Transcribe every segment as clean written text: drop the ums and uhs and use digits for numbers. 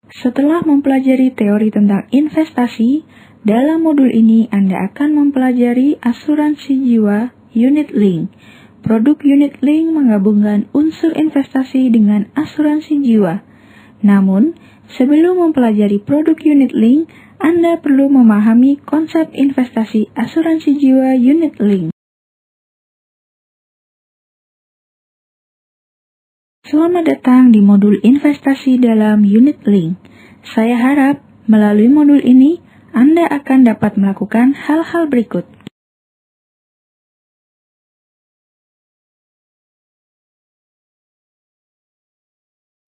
Setelah mempelajari teori tentang investasi, dalam modul ini Anda akan mempelajari asuransi jiwa unit link. Produk unit link menggabungkan unsur investasi dengan asuransi jiwa. Namun, sebelum mempelajari produk unit link, Anda perlu memahami konsep investasi asuransi jiwa unit link. Selamat datang di modul investasi dalam unit link. Saya harap melalui modul ini Anda akan dapat melakukan hal-hal berikut.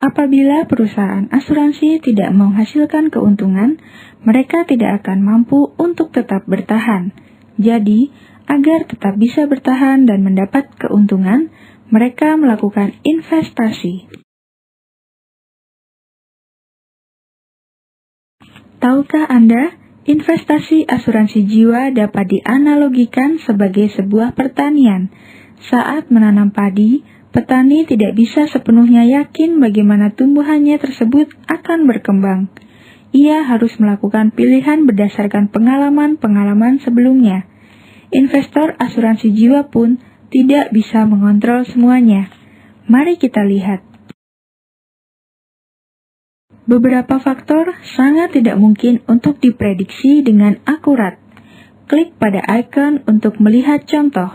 Apabila perusahaan asuransi tidak menghasilkan keuntungan, mereka tidak akan mampu untuk tetap bertahan. Jadi, agar tetap bisa bertahan dan mendapat keuntungan, mereka melakukan investasi. Tahukah Anda, investasi asuransi jiwa dapat dianalogikan sebagai sebuah pertanian. Saat menanam padi, petani tidak bisa sepenuhnya yakin bagaimana tumbuhannya tersebut akan berkembang. Ia harus melakukan pilihan berdasarkan pengalaman-pengalaman sebelumnya. Investor asuransi jiwa pun tidak bisa mengontrol semuanya. Mari kita lihat. Beberapa faktor sangat tidak mungkin untuk diprediksi dengan akurat. Klik pada icon untuk melihat contoh.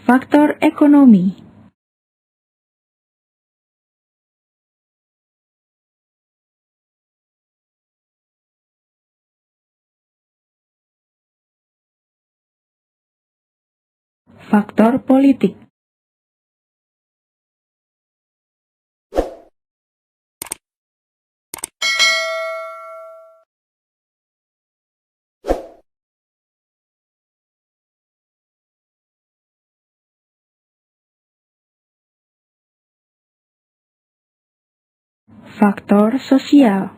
Faktor ekonomi. Faktor politik. Faktor sosial.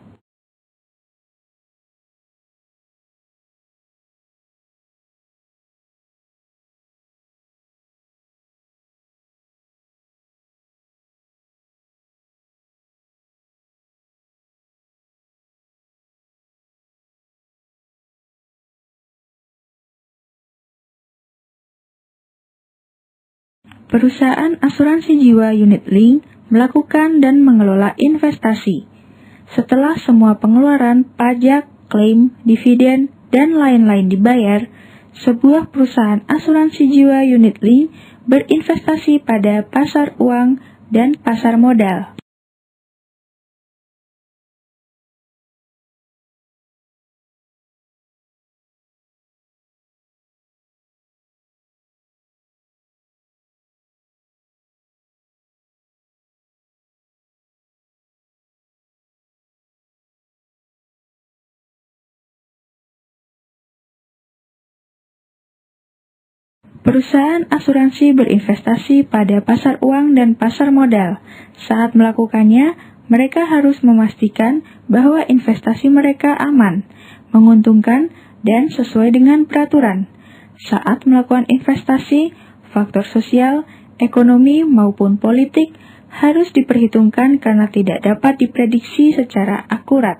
Perusahaan asuransi jiwa unit link melakukan dan mengelola investasi. Setelah semua pengeluaran, pajak, klaim, dividen, dan lain-lain dibayar, sebuah perusahaan asuransi jiwa unit link berinvestasi pada pasar uang dan pasar modal. Perusahaan asuransi berinvestasi pada pasar uang dan pasar modal. Saat melakukannya, mereka harus memastikan bahwa investasi mereka aman, menguntungkan, dan sesuai dengan peraturan. Saat melakukan investasi, faktor sosial, ekonomi, maupun politik harus diperhitungkan karena tidak dapat diprediksi secara akurat.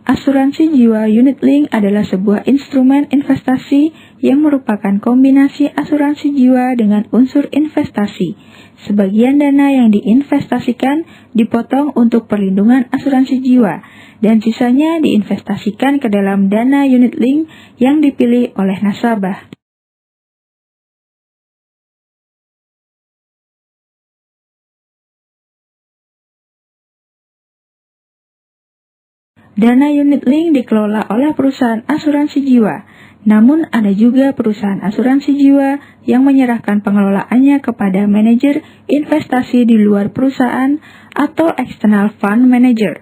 Asuransi jiwa unit link adalah sebuah instrumen investasi yang merupakan kombinasi asuransi jiwa dengan unsur investasi. Sebagian dana yang diinvestasikan dipotong untuk perlindungan asuransi jiwa, dan sisanya diinvestasikan ke dalam dana unit link yang dipilih oleh nasabah. Dana unit link dikelola oleh perusahaan asuransi jiwa, namun ada juga perusahaan asuransi jiwa yang menyerahkan pengelolaannya kepada manajer investasi di luar perusahaan atau external fund manager.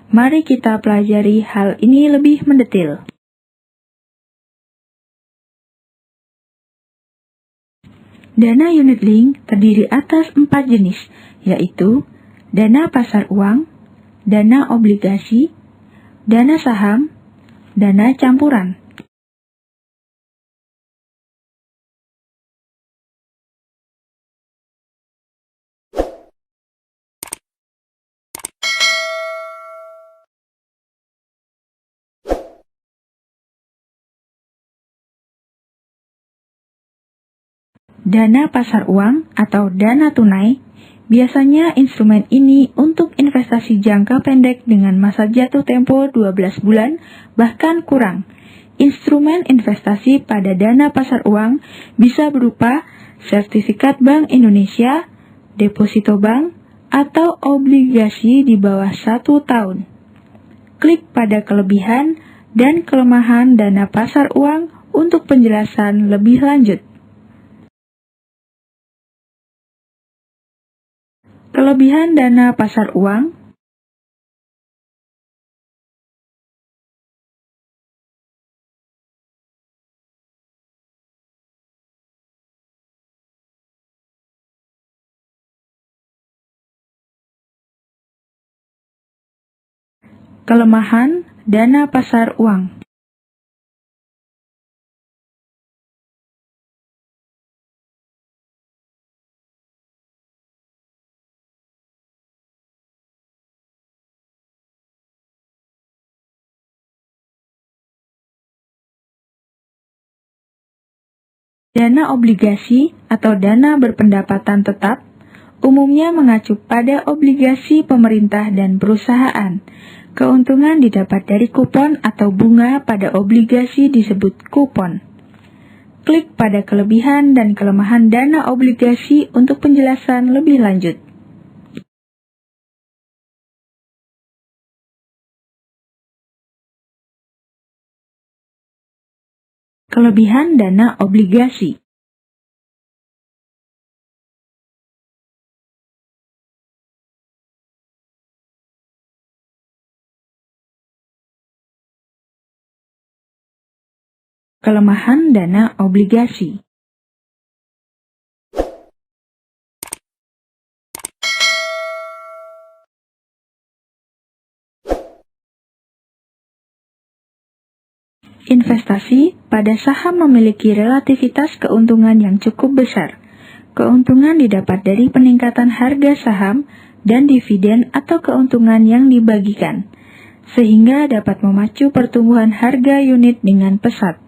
Mari kita pelajari hal ini lebih mendetail. Dana unit link terdiri atas 4 jenis, yaitu dana pasar uang, dana obligasi, dana saham, dana campuran. Dana pasar uang atau dana tunai, biasanya instrumen ini untuk investasi jangka pendek dengan masa jatuh tempo 12 bulan, bahkan kurang. Instrumen investasi pada dana pasar uang bisa berupa sertifikat Bank Indonesia, deposito bank, atau obligasi di bawah 1 tahun. Klik pada kelebihan dan kelemahan dana pasar uang untuk penjelasan lebih lanjut. Kelebihan dana pasar uang. Kelemahan dana pasar uang. Dana obligasi atau dana berpendapatan tetap umumnya mengacu pada obligasi pemerintah dan perusahaan. Keuntungan didapat dari kupon atau bunga pada obligasi disebut kupon. Klik pada kelebihan dan kelemahan dana obligasi untuk penjelasan lebih lanjut. Kelebihan dana obligasi. Kelemahan dana obligasi. Investasi pada saham memiliki relativitas keuntungan yang cukup besar. Keuntungan didapat dari peningkatan harga saham dan dividen atau keuntungan yang dibagikan, sehingga dapat memacu pertumbuhan harga unit dengan pesat.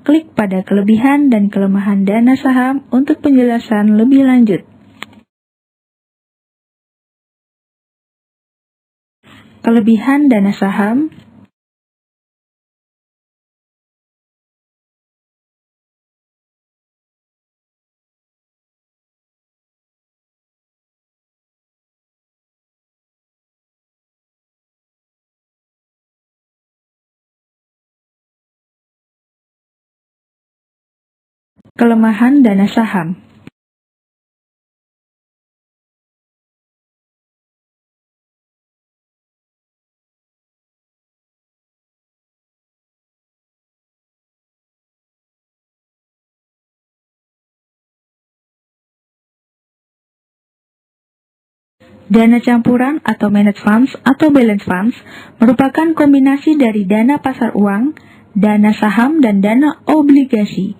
Klik pada kelebihan dan kelemahan dana saham untuk penjelasan lebih lanjut. Kelebihan dana saham. Kelemahan dana saham. Dana campuran atau managed funds atau balance funds merupakan kombinasi dari dana pasar uang, dana saham, dan dana obligasi.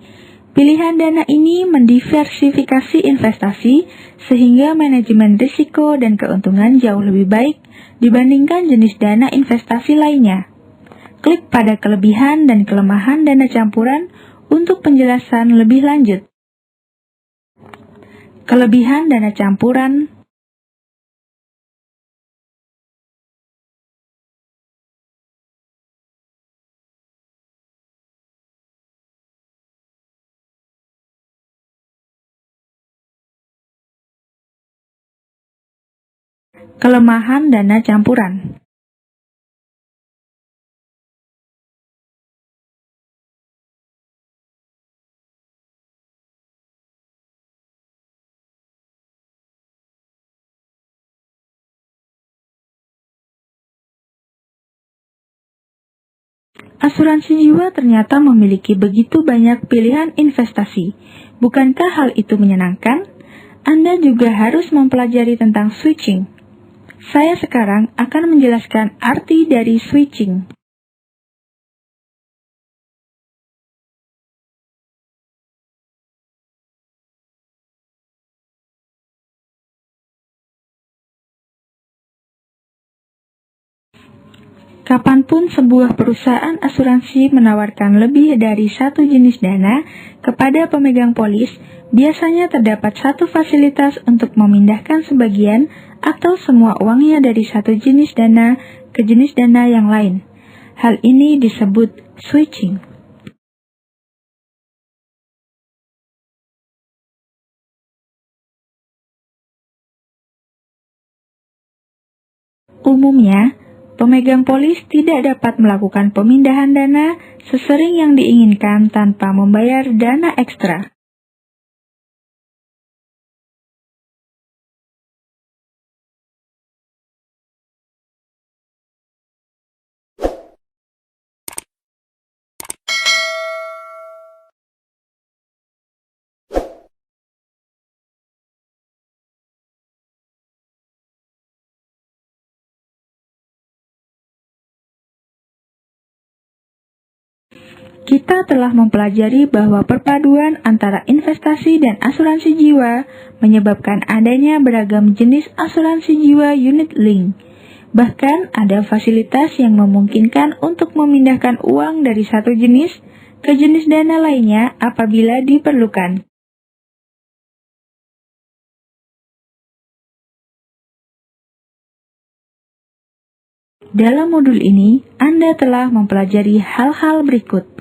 Pilihan dana ini mendiversifikasi investasi sehingga manajemen risiko dan keuntungan jauh lebih baik dibandingkan jenis dana investasi lainnya. Klik pada kelebihan dan kelemahan dana campuran untuk penjelasan lebih lanjut. Kelebihan dana campuran. Kelemahan dana campuran. Asuransi jiwa ternyata memiliki begitu banyak pilihan investasi. Bukankah hal itu menyenangkan? Anda juga harus mempelajari tentang switching. Saya sekarang akan menjelaskan arti dari switching. Kapanpun sebuah perusahaan asuransi menawarkan lebih dari satu jenis dana kepada pemegang polis, biasanya terdapat satu fasilitas untuk memindahkan sebagian atau semua uangnya dari satu jenis dana ke jenis dana yang lain. Hal ini disebut switching. Umumnya, pemegang polis tidak dapat melakukan pemindahan dana sesering yang diinginkan tanpa membayar dana ekstra. Kita telah mempelajari bahwa perpaduan antara investasi dan asuransi jiwa menyebabkan adanya beragam jenis asuransi jiwa unit link. Bahkan ada fasilitas yang memungkinkan untuk memindahkan uang dari satu jenis ke jenis dana lainnya apabila diperlukan. Dalam modul ini, Anda telah mempelajari hal-hal berikut.